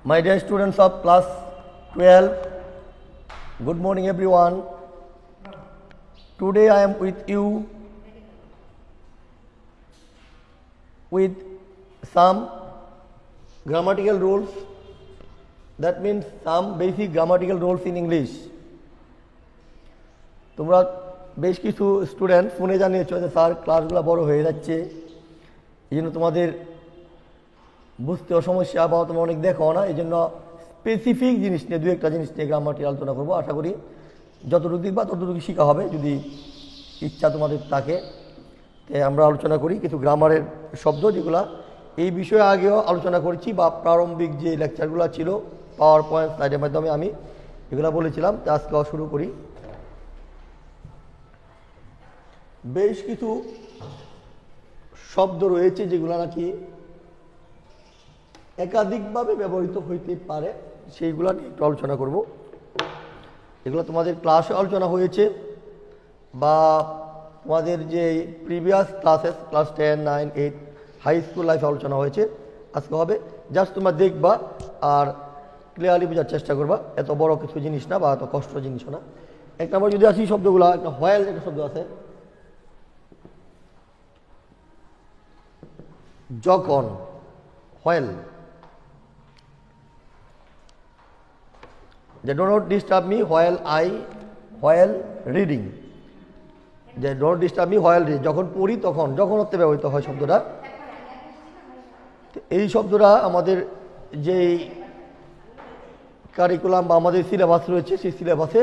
My dear students of class 12, good morning everyone. Today I am with you with some grammatical rules, that means some basic grammatical rules in English. তোমরা বেশ কিছু student ফোনে জানিয়েছো যে sir ক্লাসগুলো বড় হয়ে যাচ্ছে, এই জন্য তোমাদের বুঝতে সমস্যা বা তোমরা অনেক দেখো না, এই জন্য স্পেসিফিক জিনিস নিয়ে দু একটা জিনিস নিয়ে গ্রামারটি আলোচনা করবো। আশা করি যতটুকু দিবা ততটুকু শেখা হবে যদি ইচ্ছা তোমাদের থাকে। তাই আমরা আলোচনা করি কিছু গ্রামারের শব্দ যেগুলো এই বিষয়ে আগেও আলোচনা করেছি বা প্রারম্ভিক যে লেকচারগুলো ছিল পাওয়ার পয়েন্ট স্লাইডের মাধ্যমে আমি এগুলো বলেছিলাম। তো আজকেও শুরু করি। বেশ কিছু শব্দ রয়েছে যেগুলো নাকি একাধিকভাবে ব্যবহৃত হইতে পারে, সেইগুলো নিয়ে একটু আলোচনা করব। এগুলো তোমাদের ক্লাসে আলোচনা হয়েছে বা তোমাদের যে previous classes class 10, 9, 8 high school লাইফে আলোচনা হয়েছে, আজকে হবে। জাস্ট তোমরা দেখবা আর ক্লিয়ারলি বোঝার চেষ্টা করবা, এত বড় কিছু জিনিস না বা এত কষ্ট জিনিসও না। এক নম্বর যদি আসি শব্দগুলো, একটা হোয়াইল একটা শব্দ আছে, যখন, হোয়াইল। যে do not disturb me while reading, যে do not disturb me while reading, যখন পড়ি তখন, যখন অর্থে ব্যবহৃত হয় শব্দটা। এই শব্দটা আমাদের যেই কারিকুলাম বা আমাদের সিলেবাস রয়েছে সেই সিলেবাসে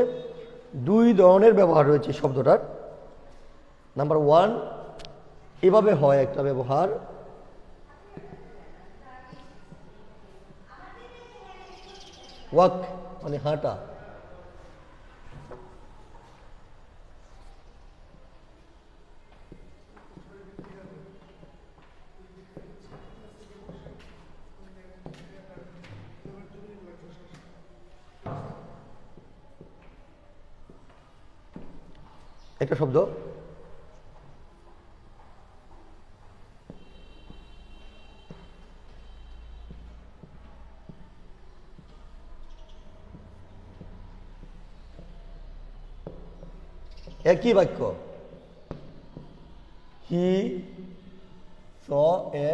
দুই ধরনের ব্যবহার রয়েছে শব্দটার। নাম্বার 1, এভাবে হয় একটা ব্যবহার, ওয়াক মানে হাঁটা। একটা শব্দ একই বাক্য, হি স এ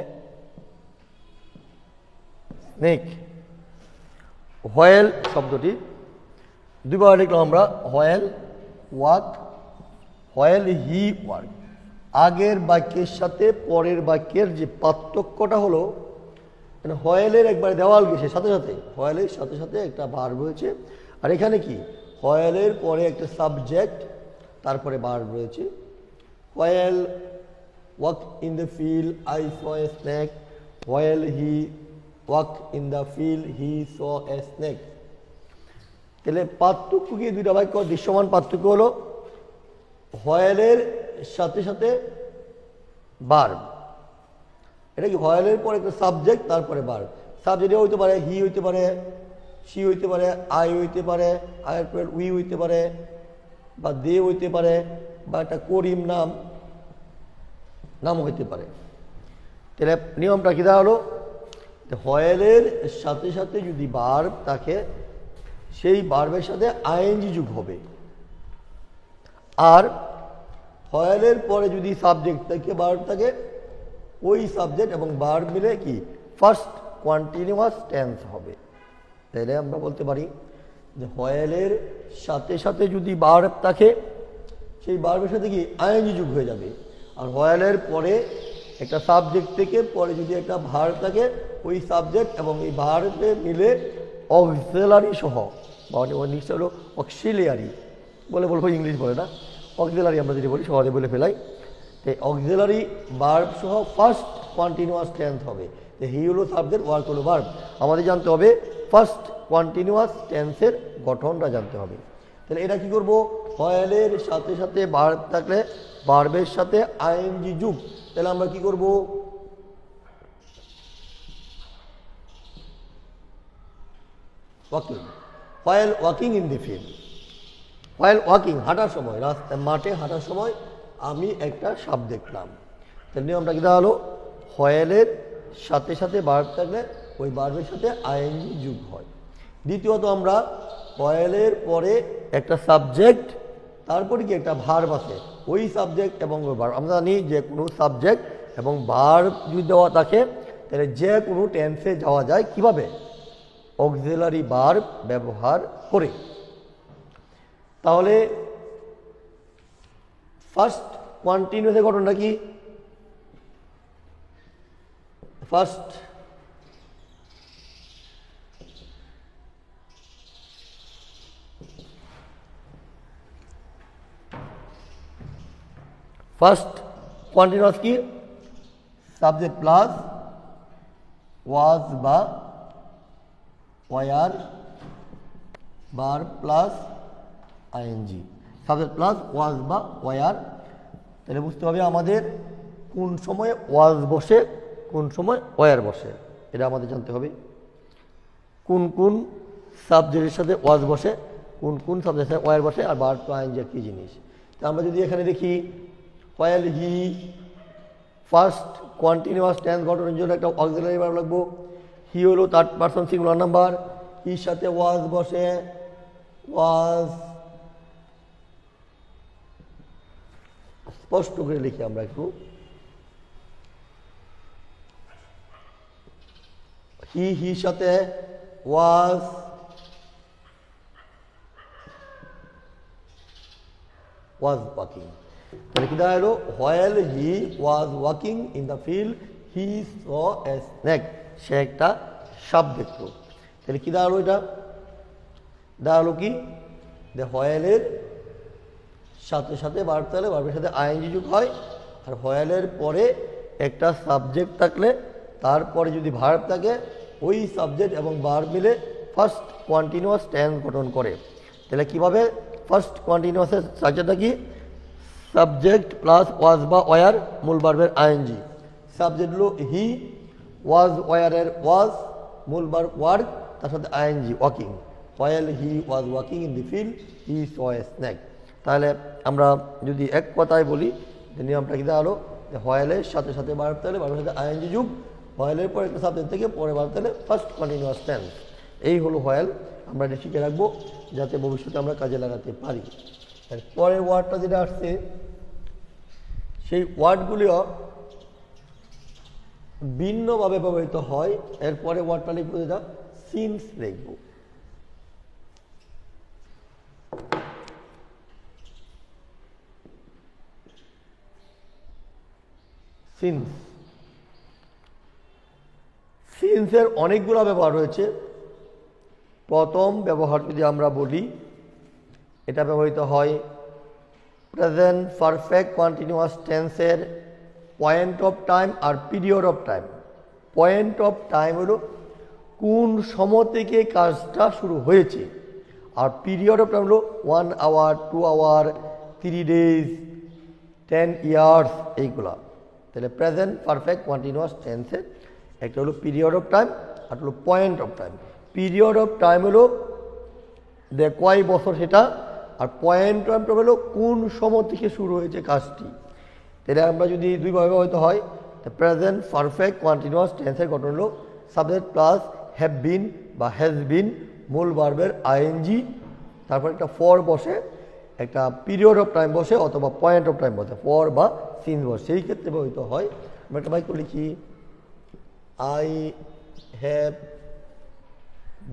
স্নেক। হোয়াইল শব্দটি দুইবার লিখলাম আমরা, while walk, while he work. আগের বাক্যের সাথে পরের বাক্যের যে পার্থক্যটা হলো, মানে হোয়াইলের একবারে দেওয়াল গেছে সাথে সাথে, হোয়াইলের সাথে সাথে একটা ভার্ব রয়েছে, আর এখানে কি হোয়াইলের পরে একটা সাবজেক্ট, তারপরে ভার্ব রয়েছে। While walk in the field I saw a snake, while he walk in the field he saw a snake. তাহলে পার্থক্য কি? দুইটা বাক্য দৃশ্যমান পার্থক্য হলো হোয়াইলের সাথে সাথে ভার্ব। এটা কি হোয়াইলের পরে একটা সাবজেক্ট, তারপরে ভার্ব। সাবজেক্ট হইতে পারে হি হইতে পারে, সি হইতে পারে, আই হইতে পারে, আয়ের পরে উই হইতে পারে, বা দে হইতে পারে, বা একটা করিম নাম হইতে পারে। তাহলে নিয়মটা কি দেওয়া হলো, হোয়াইলের সাথে সাথে যদি ভার্ব থাকে সেই ভার্বের সাথে আইএনজি যোগ হবে, আর হোয়াইলের পরে যদি সাবজেক্ট থাকে ভার্ব থাকে, ওই সাবজেক্ট এবং ভার্ব মিলে কি ফার্স্ট কন্টিনিউয়াস টেন্স হবে। তাহলে আমরা বলতে পারি যে হোয়াইলের সাথে সাথে যদি ভার্ব থাকে সেই ভার্বের সাথে কি আইএনজি যোগ হয়ে যাবে, আর হোয়াইলের পরে একটা সাবজেক্ট থেকে পরে যদি একটা ভার্ব থাকে, ওই সাবজেক্ট এবং এই ভার্বে মিলে অক্সিলারি সহ, মানে নিশ্চয় হলো অক্সিলিয়ারি বলবো, ইংলিশ বলে না, অক্সিলারি আমরা যদি বলি সহজে বলে ফেলাই। তাই অক্সিলারি ভার্ব সহ ফার্স্ট কন্টিনিউয়াস টেন্স হবে। তো হি হলো সাবজেক্ট, ওয়ার্ক হলো ভার্ব। আমাদের জানতে হবে ফার্স্ট কন্টিনিউয়াস টেন্সের গঠনটা জানতে হবে। তাহলে এটা কি করব, হোয়াইলের সাথে সাথে ভার্ব থাকলে ভার্বের সাথে আইএনজি যোগ, তাহলে আমরা কি করব, walking, while walking in the field. While walking হাঁটার সময়, রাস্তায় মাঠে হাঁটার সময় আমি একটা সাপ দেখলাম। তার নিয়মটা কি দেওয়া হলো, হোয়াইলের সাথে সাথে ভার্ব থাকলে ওই ভার্বের সাথে আইএনজি যোগ হয়। দ্বিতীয়ত আমরা হয়েলের পরে একটা সাবজেক্ট, তারপরে কি একটা ভার্ব আছে, ওই সাবজেক্ট এবং ওই ভার্ব। আমরা জানি যে কোনো সাবজেক্ট এবং ভার্ব যদি দেওয়া থাকে তাহলে যে কোনো টেন্সে যাওয়া যায় কিভাবে, অক্সিলারি ভার্ব ব্যবহার করে। তাহলে ফার্স্ট কন্টিনিউয়াসের ঘটনাটা কি, ফার্স্ট কন্টিনিউয়াস কি, সাবজেক্ট প্লাস ওয়াজ বা were, verb plus ING, subject plus was বা ওয়ার। তাহলে বুঝতে হবে আমাদের কোন সময় ওয়াজ বসে কোন সময় ওয়ার বসে, এটা আমাদের জানতে হবে। কোন কোন সাবজেক্টের সাথে ওয়াজ বসে, কোন কোন সাবজেক্টের সাথে ওয়ার বসে, আর ভার্ব টু আইএনজি কী জিনিস। তা আমরা যদি এখানে দেখি while he, first continuous tense গঠনের জন্য একটা অক্সিলারি ভার্ব লাগবো। হি হলো থার্ড পারসন সিঙ্গুলার নাম্বার, হির সাথে ওয়াজ বসে, ওয়াজ। স্পষ্ট করে লিখি আমরা একটু, হির সাথে ওয়াজ, ওয়াকিং। তাহলে কি দাঁড়ালো, while he was walking in the field he saw a snake, সে একটা সাপ দেখতো। তাহলে কি দাঁড়ালো, এটা দাঁড়ালো কি, যে হোয়াইলের সাথে সাথে ভার্ব থাকলে ভার্বের সাথে আইএনজি যোগ হয়, আর হোয়াইলের পরে একটা সাবজেক্ট থাকলে তারপরে যদি ভার্ব থাকে ওই সাবজেক্ট এবং ভার্ব মিলে ফার্স্ট কন্টিনিউয়াস টেন্স গঠন করে। তাহলে কীভাবে, ফার্স্ট কন্টিনিউয়াসের সাবজেক্টটা কি, সাবজেক্ট প্লাস ওয়াজ বা ওয়ার, মূল ভার্বের আইএনজি। সাবজেক্ট হলো হি, ওয়াজ ওয়ারের ওয়াজ, মূল ভার্ব ওয়ার্ক, তার সাথে ING walking. While he was walking in the field he saw a snake. তাহলে আমরা যদি এক কথায় বলি, নিয়মটা কি দাঁড়ালো, হোয়াইলের সাথে সাথে ভার্ব থাকলে ভার্বের সাথে আইএনজি যুগ, হোয়াইলের পরে একটা সাবজেক্ট থেকে পরে ভার্ব থাকলে ফার্স্ট কন্টিনিউয়াস টেন্স। এই হলো হোয়াইল, আমরা এটা শিখে রাখবো যাতে ভবিষ্যতে আমরা কাজে লাগাতে পারি। পরের ওয়ার্ডটা যেটা আসছে সেই ওয়ার্ডগুলিও ভিন্নভাবে ব্যবহৃত হয়। এরপরে ওয়ার্ডটা লিখবো যেটা সিন্স লিখব। সিন্স, সিন্সের অনেকগুলো ব্যবহার রয়েছে। প্রথম ব্যবহার যদি আমরা বলি, এটা ব্যবহৃত হয় প্রেজেন্ট পারফেক্ট কন্টিনিউয়াস টেন্সের পয়েন্ট অফ টাইম আর period of time. Point of time হলো কোন সময় থেকে কাজটা শুরু হয়েছে, আর পিরিয়ড অফ টাইম হলো 1 আওয়ার, 2 আওয়ার, 3 ডেজ, 10 ইয়ার্স, এইগুলা। তাহলে প্রেজেন্ট পারফেক্ট কন্টিনিউয়াস টেন্সের একটা হলো পিরিয়ড অফ টাইম আর হলো point of time. Period of time হলো কয় বছর সেটা, আর পয়েন্ট অফ টাইম হলো কোন সময় থেকে শুরু হয়েছে কাজটি। তাহলে আমরা যদি দুইভাবে ব্যবহৃত হয়, প্রেজেন্ট পারফেক্ট কন্টিনিউয়াস টেন্সের গঠন হলো সাবজেক্ট প্লাস হ্যাভ বিন বা হ্যাজ বিন, মূল ভার্বের আইএনজি, তারপর একটা ফর বসে, একটা পিরিয়ড অফ টাইম বসে অথবা পয়েন্ট অফ টাইম বসে, ফর বা সিন্স বসে। সেই ক্ষেত্রে ব্যবহৃত হয়। আমরা একটা বাক্য লিখি, I have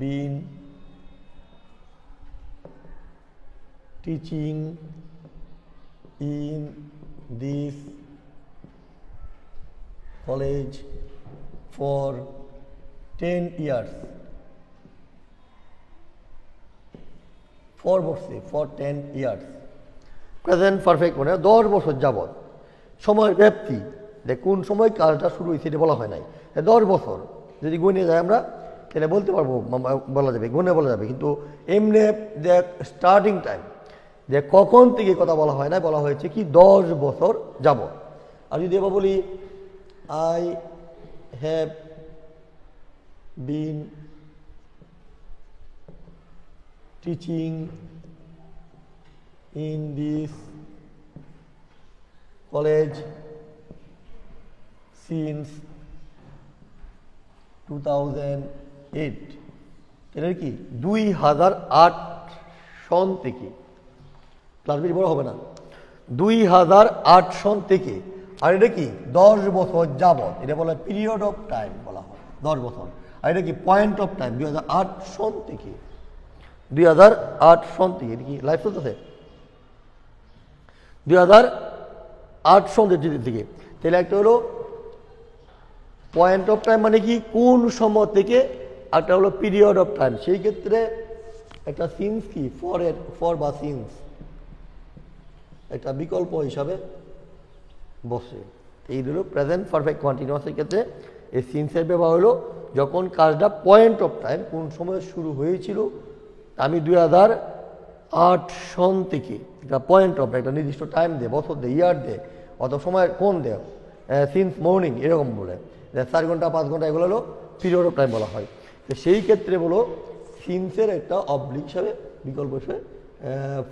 been teaching in this college for 10 years। For বসছে, ফর 10 years। প্রেজেন্ট পারফেক্ট মানে 10 বছর যাবৎ। সময়ের ব্যাপ্তি, কোন সময় কাজটা শুরু হয়েছে এটা বলা হয় নাই। 10 বছর যদি গুনে যায় আমরা তাহলে বলতে পারবো, বলা যাবে, গুনে বলা যাবে। কিন্তু এমনি যে স্টার্টিং টাইম, যে কখন থেকে কথা বলা হয় না, বলা হয়েছে কি 10 বছর যাবৎ। আর যদি এবার বলি I have been teaching in this college since 2008 তাহলে কি 2008 সন থেকে, ক্লাস বেশি বড় হবে না, 2008 সন থেকে, আর এটা কি 10 বছর যাবত, এটা বলা হয় পিরিয়ড অফ টাইম বলা হয় 10 বছর, আর এটা কি পয়েন্ট অফ টাইম 2008 সন থেকে, 2008 সন থেকে, এটা কি লাইফ চলতেছে 2008 সন থেকে। তাহলে একটা হলো পয়েন্ট অফ টাইম মানে কি কোন সময় থেকে, একটা হলো পিরিয়ড অফ টাইম। সেই ক্ষেত্রে একটা সিন্স কি ফর বা সিন্স একটা বিকল্প হিসাবে বসে। এই হলো প্রেজেন্ট পারফেক্ট কন্টিনিউয়াসের ক্ষেত্রে এই সিন্সের ব্যবহার হলো যখন কাজটা পয়েন্ট অফ টাইম কোন সময় শুরু হয়েছিল, আমি 2008 সন থেকে, এটা পয়েন্ট অফ একটা নির্দিষ্ট টাইম দে, বছর দে, ইয়ার দে, অত সময় কোন দে, সিন্স মর্নিং এরকম বলে 4 ঘন্টা 5 ঘন্টা, এগুলো হলো পিরিয়ড অফ টাইম বলা হয়। তো সেই ক্ষেত্রে বলো সিন্সের একটা অবলিক হিসাবে বিকল্প হিসেবে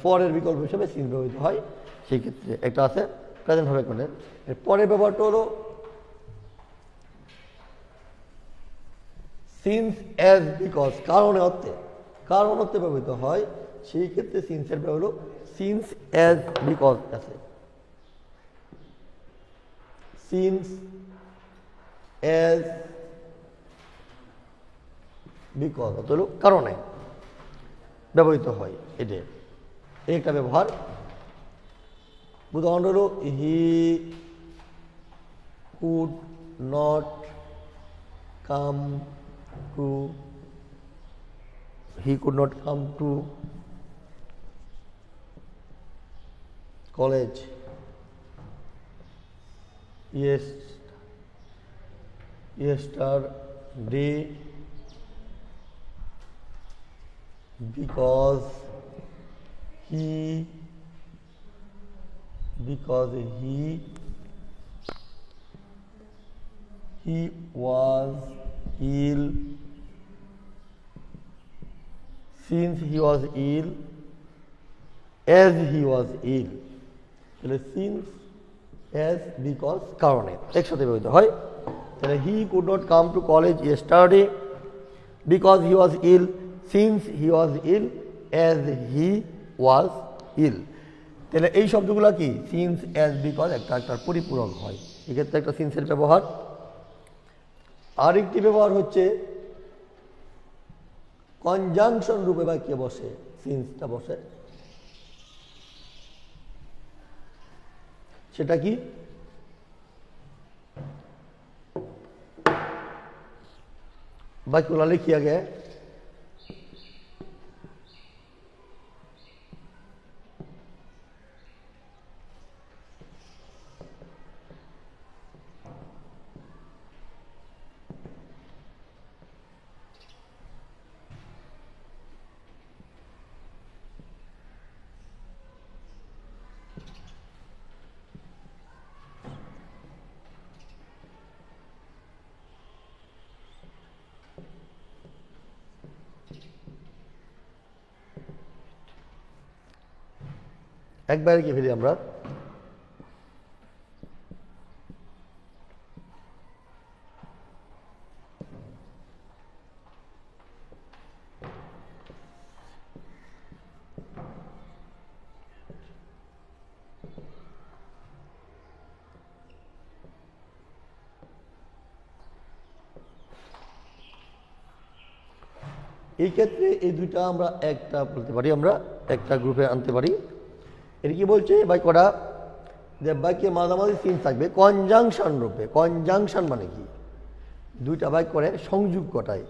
ফরের বিকল্প হিসেবে সিন্স ব্যবহৃত হয়। সেই ক্ষেত্রে একটা আছে প্রেজেন্ট পারফেক্ট কন্টিনিউয়াস। এর পরের ব্যবহারটা হলো সিন্স অ্যাজ বিকজ, কারণে অর্থে, কারণ অর্থে ব্যবহৃত হয়। সেই ক্ষেত্রে সিন্সের ব্যবহার হলো সিন্স অ্যাজ বিকজ আছে, সিন্স অ্যাজ বিকজ অর্থ হলো কারণে ব্যবহৃত হয়, এটা একটা ব্যবহার। উদাহরণ হলো he could not come to, he could not come to college yesterday because he was ill, since he was ill, as he was ill, তাহলে since as because কারণে একসাথে ব্যবহৃত হয়। তাহলে he could not come to college yesterday because he was ill, since he was ill, as he was ill। তাহলে এই শব্দগুলো কি since as because একটা পরিপূরক হয়, এক্ষেত্রে একটা সিন্সের ব্যবহার। আরেকটি ব্যবহার হচ্ছে কনজাংশন রূপে বাক্যে বসে, সিন্সটা বসে, সেটা কি বাক্যগুলো লিখি আগে। একবারে কি ফেলি আমরা, এই ক্ষেত্রে এই দুইটা আমরা একটা বলতে পারি, আমরা একটা গ্রুপে আনতে পারি। এর কি বলছে বাক্যটা, যে বাক্যে মাঝামাঝি সিন্স থাকবে কনজাংশন রূপে। কনজাংশন মানে কি দুইটা বাক্যের সংযোগ ঘটায়,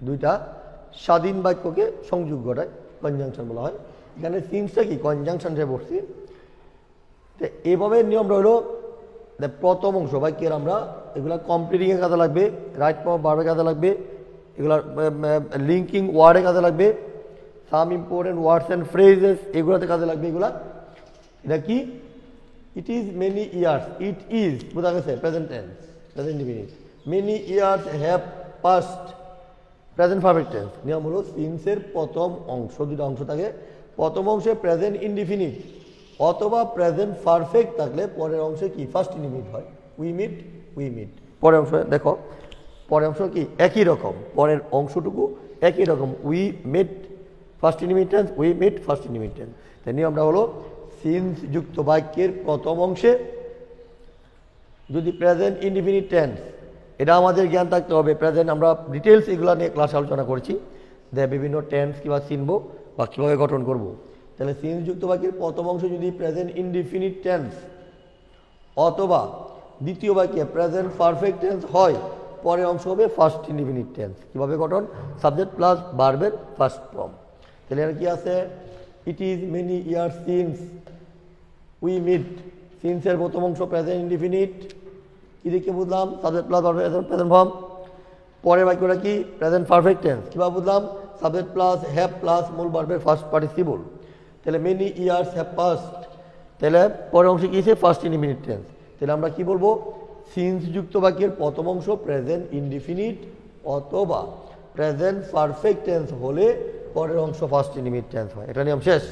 দুইটা স্বাধীন বাক্যকে সংযোগ ঘটায় কনজাংশন বলা হয়। এখানে সিন্সটা কি কনজাংশন হিসেবে বসছি। তো এভাবে নিয়মটা হলো প্রথম অংশ বাক্যের আমরা এগুলা কমপ্লিটিংয়ে কাজে লাগবে, রাইট ফর্ম ভার্বে কাজে লাগবে, এগুলা লিঙ্কিং ওয়ার্ডে কাজে লাগবে, some important words and phrases এগুলোতে কাজে লাগবে। এগুলা এটা কি it is many years, it is বোঝা গেছে present tense, present indefinite. Many years have past present perfect tense. নিয়ম হলো সিন্সের প্রথম অংশ, দুটো অংশ থাকে, প্রথম অংশে প্রেজেন্ট ইনডিফিনিট অথবা প্রেজেন্ট পারফেক্ট থাকলে পরের অংশে কি ফার্স্ট ইনডিফিনিট হয়, উই মিট পরের অংশ দেখো, পরের অংশ কি একই রকম, পরের অংশটুকু একই রকম। We met past indefinite tense, we met past indefinite tense. তাই নিয়মটা হলো সিন্স যুক্ত বাক্যের প্রথম অংশে যদি প্রেজেন্ট ইনডিফিনিট টেন্স, এটা আমাদের জ্ঞান থাকতে হবে। প্রেজেন্ট আমরা ডিটেলস এগুলো নিয়ে ক্লাস আলোচনা করেছি, যে বিভিন্ন টেন্স কীভাবে চিনবো বা কীভাবে গঠন করব। তাহলে সিন্স যুক্ত বাক্যের প্রথম অংশ যদি প্রেজেন্ট ইনডিফিনিট টেন্স অথবা দ্বিতীয় বাক্যে প্রেজেন্ট পারফেক্ট টেন্স হয়, পরের অংশ হবে ফার্স্ট ইনডিফিনিট টেন্স। কীভাবে গঠন? সাবজেক্ট প্লাস ভার্বের ফার্স্ট ফর্ম। তাহলে এর কি আছে? It is many years since we meet. সিন্সের প্রথম অংশ প্রেজেন্ট ইনডিফিনিট, কি দেখে বুঝলাম? সাবজেক্ট প্লাস ভার্বের প্রেজেন্ট ফর্ম। পরের বাক্যটা কি? Present perfect tense. কীভাবে বুঝলাম? সাবজেক্ট প্লাস হ্যাভ প্লাস মূল ভার্বের ফার্স্ট পার্টিসিপল। তাহলে মেনি ইয়ার্স হ্যাভ পাস্ট, তাহলে পরের অংশে কি আছে? First indefinite tense. তাহলে আমরা কি বলবো? সিন্স যুক্ত বাক্যের প্রথম অংশ প্রেজেন্ট ইনডিফিনিট অথবা প্রেজেন্ট পারফেক্ট টেন্স হলে পরের অংশ ফার্স্ট ইনডিফিনিট টেন্স হয়। এটা নিয়ম শেষ।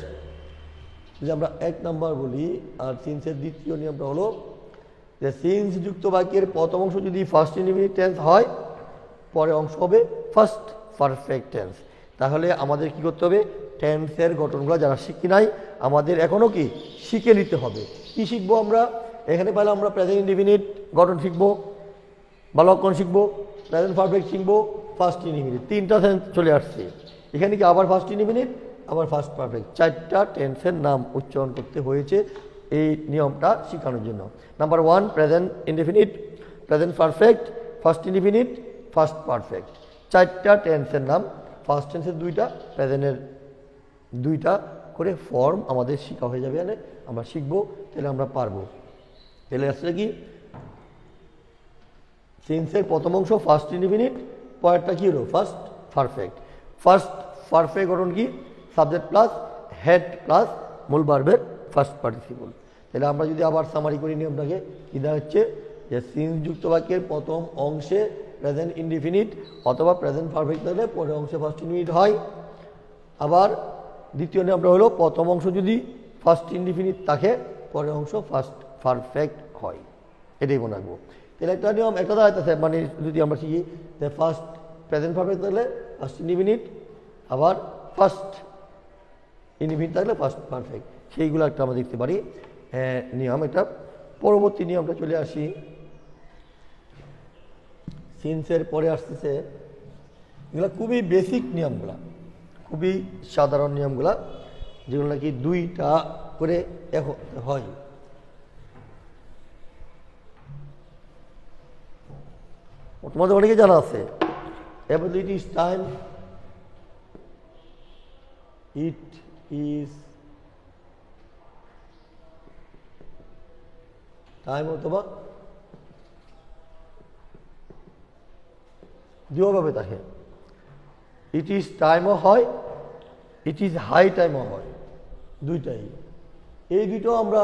যদি আমরা 1 নাম্বার বলি, আর সিন্সের দ্বিতীয় নিয়মটা হলো যে সিন্স যুক্ত বাক্যের প্রথম অংশ যদি ফার্স্ট ইনডিফিনিট টেন্স হয়, পরের অংশ হবে ফার্স্ট পারফেক্ট টেন্স। তাহলে আমাদের কি করতে হবে? টেন্সের গঠনগুলো যারা শিখি নাই, আমাদের এখনও কি শিখে নিতে হবে। কি শিখবো আমরা? এখানে পেলে আমরা প্রেজেন্ট ইনডিফিনিট গঠন শিখবো, বা লক্ষণ শিখবো, প্রেজেন্ট পারফেক্ট শিখবো, ফার্স্ট ইনডিফিনিট। 3টা সেন্স চলে আসছে। এখানে কি আবার ফার্স্ট ইনডিফিনিট, আবার ফার্স্ট পারফেক্ট, 4টা টেন্সের নাম উচ্চারণ করতে হয়েছে এই নিয়মটা শেখানোর জন্য। Number 1 present indefinite, present perfect, first indefinite, first perfect, 4টা টেন্সের নাম। ফার্স্ট টেন্সের 2টা, প্রেজেন্টের 2টা করে ফর্ম আমাদের শেখা হয়ে যাবে। মানে আমরা শিখবো, তাহলে আমরা পারবো। তাহলে আসলে কি সিন্সের প্রথম অংশ ফার্স্ট ইনডিফিনিট, পরেরটা কি হলো? First perfect. ফার্স্ট পারফেক্ট গঠন কি? সাবজেক্ট প্লাস হেড প্লাস মূল ভার্বের ফার্স্ট পার্টিসিপল। তাহলে আমরা যদি আবার সামারি করি নিয়মটাকে, কি দাঁড়াচ্ছে? যে সিন্স যুক্ত বাক্যের প্রথম অংশে প্রেজেন্ট ইনডিফিনিট অথবা প্রেজেন্ট পারফেক্ট হলে পরের অংশে ফার্স্ট ইনডিফিনিট হয়। আবার দ্বিতীয় নিয়মটা হলো প্রথম অংশ যদি ফার্স্ট ইনডিফিনিট থাকে, পরের অংশ ফার্স্ট পারফেক্ট হয়। এটাই মনে রাখবো। তাহলে একটা নিয়ম একটা দাঁড়াইতেছে, মানে যদি আমরা শিখি যে ফার্স্ট প্রেজেন্ট পারফেক্ট থাকলে ফার্স্ট ইনডিফিনিট, আবার ফার্স্ট ইনডিফিনিট থাকলে ফার্স্ট পারফেক্ট, সেইগুলো একটা আমরা দেখতে পারি নিয়ম। এটা পরবর্তী নিয়মটা চলে আসি। সিন্সের পরে আসতেছে, এগুলো খুবই বেসিক নিয়মগুলা, খুবই সাধারণ নিয়মগুলা, যেগুলো নাকি 2টা করে হয়। তোমাদের অনেকে জানা আছে। এবার ইট is time, it is time অথবা দুভাবে থাকে। ইট ইজ টাইমও হয়, ইট ইজ হাই টাইমও হয়, 2টাই। এই 2টো আমরা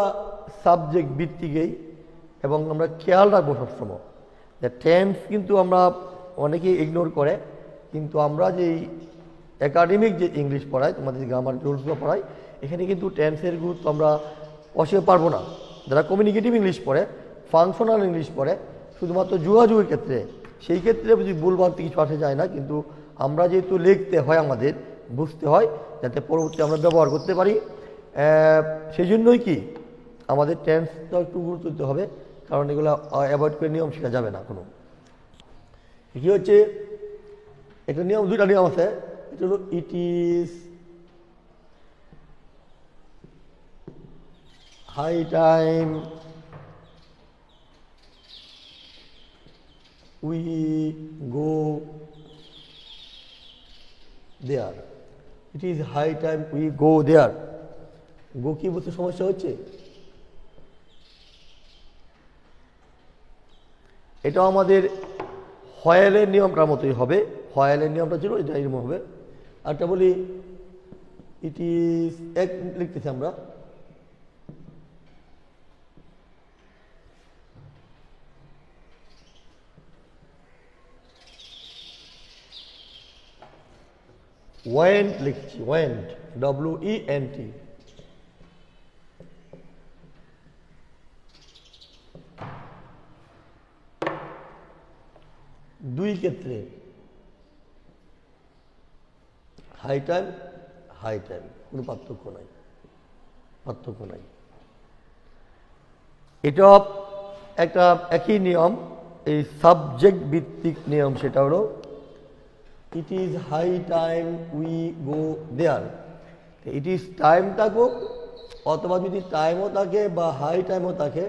সাবজেক্ট ভিত্তিকেই, এবং আমরা খেয়াল রাখবো সবসময় যে টেন্স কিন্তু আমরা অনেকেই ইগনোর করে, কিন্তু আমরা যেই একাডেমিক যে ইংলিশ পড়াই, তোমাদের গ্রামার রুলসগুলো পড়াই, এখানে কিন্তু টেন্সের গুরুত্ব আমরা অস্বীকার পারবো না। যারা কমিউনিকেটিভ ইংলিশ পড়ে, ফাংশনাল ইংলিশ পড়ে, শুধুমাত্র যোগাযোগের ক্ষেত্রে, সেই ক্ষেত্রে যদি ভুলভ্রান্তি কিছু আসে যায় না, কিন্তু আমরা যেহেতু লিখতে হয়, আমাদের বুঝতে হয়, যাতে পরবর্তী আমরা ব্যবহার করতে পারি। সেই জন্যই কি আমাদের টেন্সটা একটু গুরুত্ব দিতে হবে, কারণ এগুলো অ্যাভয়েড করে নিয়ম শেখা যাবে না কোনো। কি হচ্ছে, একটা নিয়ম, 2টা নিয়ম আছে। এটা হলো it is high time we go there. It is high time we go there. Go কি বলতে সমস্যা হচ্ছে? এটাও আমাদের হয়েলের নিয়মটার মতোই হবে। হয়েলের নিয়মটা ছিল, এটা এরকম হবে। আরটা বলি, ইট ইজ এক লিখতেছি আমরা, ওয়েন্ট লিখছি, ওয়েন্ট, WENT। ক্ষেত্রে হাই টাইম কোনো পার্থক্য নাই। এটা একটা একই নিয়ম, এই সাবজেক্ট ভিত্তিক নিয়ম, সেটা হলো it is high time we go there. It is time থাকুক অথবা যদি টাইমও থাকে বা হাই টাইমও থাকে,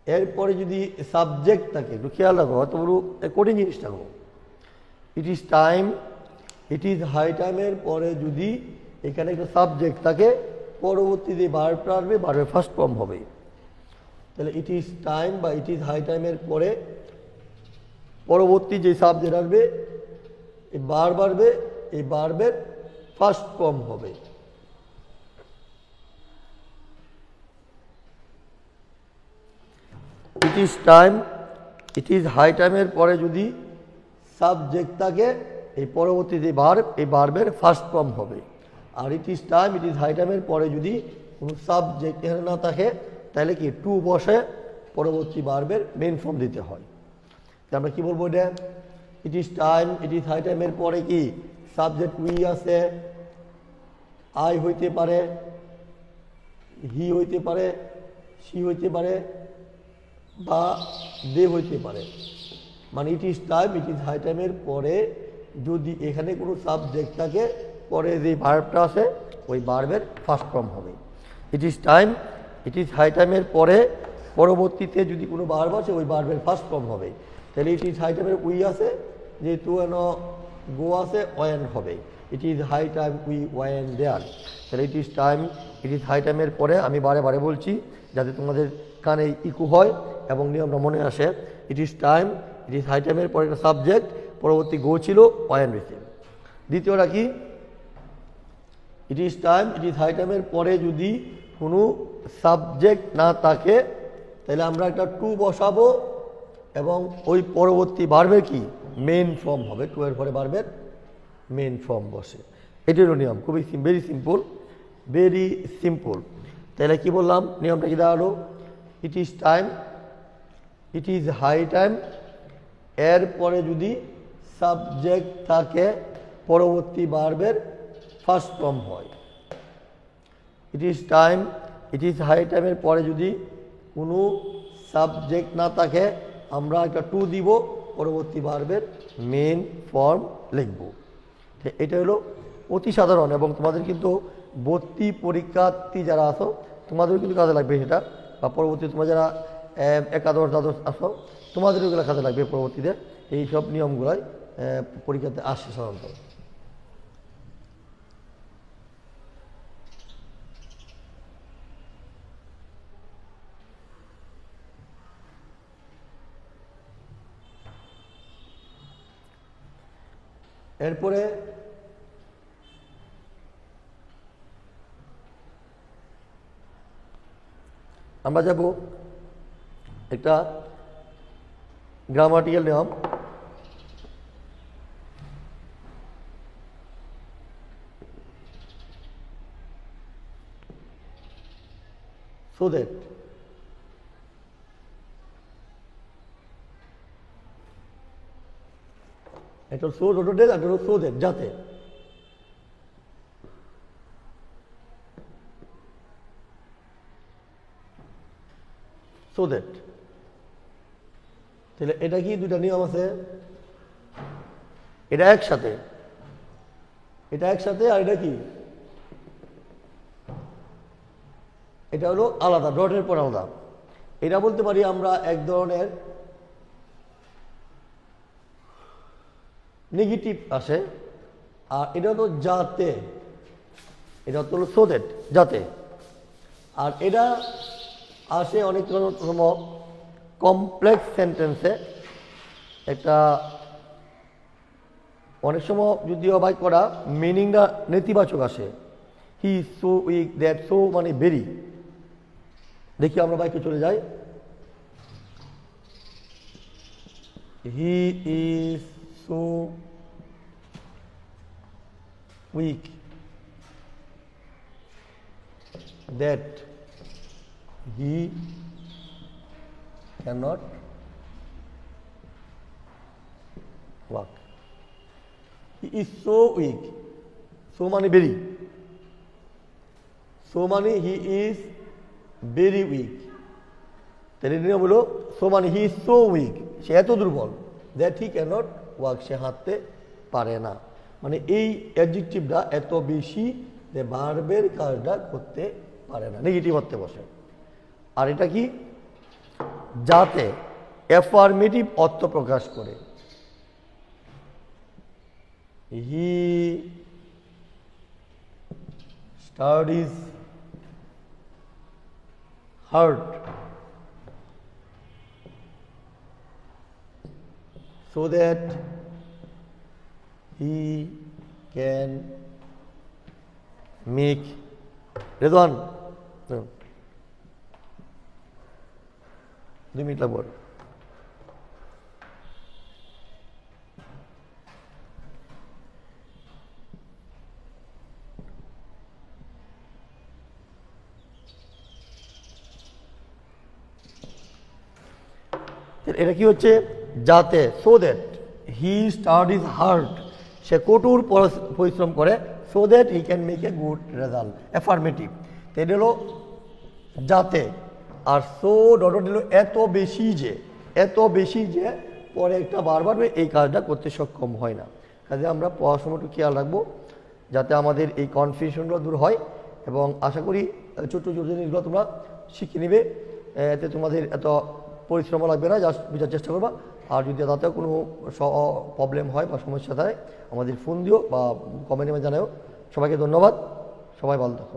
এরপরে যদি সাবজেক্ট থাকে, একটু খেয়াল রাখো, অত বড় কঠিন জিনিসটা হোক। It is time, it is high টাইমের পরে যদি এখানে একটা সাবজেক্ট থাকে, পরবর্তীতে ভার্বটা আসবে, ভার্বের ফার্স্ট ফর্ম হবে। তাহলে ইট ইজ টাইম বা ইট ইজ হাই টাইমের পরে পরবর্তী যে সাবজেক্ট আসবে, এই ভার্ব আসবে, এই ভার্বের ফার্স্ট ফর্ম হবে। It is time, it is high টাইমের পরে যদি সাবজেক্ট থাকে, এই পরবর্তী যে ভার্ব, এই ভার্বের ফার্স্ট ফর্ম হবে। আর it is time, it is high টাইমের পরে যদি কোনো সাবজেক্ট এখানে না থাকে, তাহলে কি টু বসে পরবর্তী ভার্বের মেইন ফর্ম দিতে হয়। আমরা কি বলবো এটা? It is time, it is high টাইমের পরে কি সাবজেক্ট উই আছে, আই হইতে পারে, হি হইতে পারে, সি হইতে পারে বা দে হইতে পারে। মানে it is time, it is high টাইমের পরে যদি এখানে কোনো সাবজেক্ট থাকে, পরে যে ভার্বটা আছে ওই ভার্বের ফার্স্ট ফর্ম হবে। It is time, it is high টাইমের পরে পরবর্তীতে যদি কোনো ভার্ব আছে, ওই ভার্বের ফার্স্ট ফর্ম হবে। তাহলে ইট ইজ হাই টাইমের উই আছে, যেহেতু গো আছে, ওয়েন হবে। It is high time we went there. তাহলে it is time, it is high টাইমের পরে আমি বারে বারে বলছি যাতে তোমাদের কানে ইকু হয় এবং নিয়মটা মনে আসে। It is time, it is high টাইমের পরে একটা সাবজেক্ট, পরবর্তী গো ছিল, ওয়েন হয়েছে। দ্বিতীয়টা কি? It is time, it is high টাইমের পরে যদি কোনো সাবজেক্ট না থাকে, তাহলে আমরা একটা টু বসাবো এবং ওই পরবর্তী ভার্বের কি মেইন ফর্ম হবে, টু এর পরে ভার্বের মেইন ফর্ম বসে। এটারও নিয়ম খুবই ভেরি সিম্পল। তাহলে কি বললাম, নিয়মটা কি দাঁড়ালো? It is time, it is high time, এরপরে যদি সাবজেক্ট থাকে, পরবর্তী ভার্বের ফার্স্ট ফর্ম হয়। It is time, it is high টাইমের পরে যদি কোনো সাবজেক্ট না থাকে, আমরা একটা টু দিব, পরবর্তী ভার্বের মেইন ফর্ম লিখব। এটা হলো অতি সাধারণ এবং তোমাদের কিন্তু ভর্তি পরীক্ষার্থী যারা আসো, তোমাদেরও কিন্তু কাজে লাগবে সেটা, বা পরবর্তী তোমরা যারা একাদশ দ্বাদশ আসো, তোমাদেরও এগুলো কাজে লাগবে পরবর্তীতে। এইসব নিয়মগুলোই পরীক্ষাতে আসে সাধারণত। এরপরে আমরা যাব একটা গ্রামাটিক্যাল নিয়ম। so that এটা সো রোটেড আর সো দ্যাট, যাতে। সো দ্যাট, তাহলে এটা কি দুইটা নিয়ম আছে, এটা একসাথে, এটা একসাথে, আর এটা কি, এটা হলো আলাদা, ডটের পর আলাদা। এটা বলতে পারি আমরা এক ধরনের নেগেটিভ আসে, আর এটা তো যাতে, এটা তো হলো সো দ্যাট, যাতে। আর এটা আসে অনেক সময় কমপ্লেক্স সেন্টেন্সে, একটা অনেক সময় যদিও বাই করা মিনিংটা নেতিবাচক আসে। He so weak, that so মানে ভেরি। দেখি আমরা বাইকে চলে যাই। He is so weak that he cannot walk. He is so weak, so মানে ভেরি, সো মানে হি ইজ ভেরি উইক। তাহলে নিয়ম হলো সো মানে হি ইজ সো উইক, সে এত দুর্বল, দ্যাট হি ক্যানট ওয়াক, সে হাঁটতে পারে না। মানে এই অ্যাডজেক্টিভটা এত বেশি যে ভার্বের কাজটা করতে পারে না, নেগেটিভ অর্থে বসে। আর এটা কি, যাতে অ্যাফার্মেটিভ অর্থ প্রকাশ করে। He studies hard so that he can make Ridwan 2 minute লাগবে। এটা কি হচ্ছে, যাতে, so that he studies hard, সে কঠোর পরিশ্রম করে, so that he can make a good result, affirmative. তো এটা হলো যাতে, আর সো ডট হলো এত বেশি যে, এত বেশি যে পরে একটা বারবার এই কাজটা করতে সক্ষম হয় না। কাজে আমরা পড়াশোনাটা খেয়াল রাখবো যাতে আমাদের এই কনফিউশনগুলো দূর হয়, এবং আশা করি ছোট্ট ছোটো জিনিসগুলো তোমরা শিখে নেবে, এতে তোমাদের এত পরিশ্রমও লাগবে না, জাস্ট বোঝার চেষ্টা করবা। আর যদি তাতেও কোনো প্রবলেম হয় বা সমস্যা থাকে আমাদের ফোন দিও বা কমেন্টে জানাও। সবাইকে ধন্যবাদ, সবাই ভালো থাকো।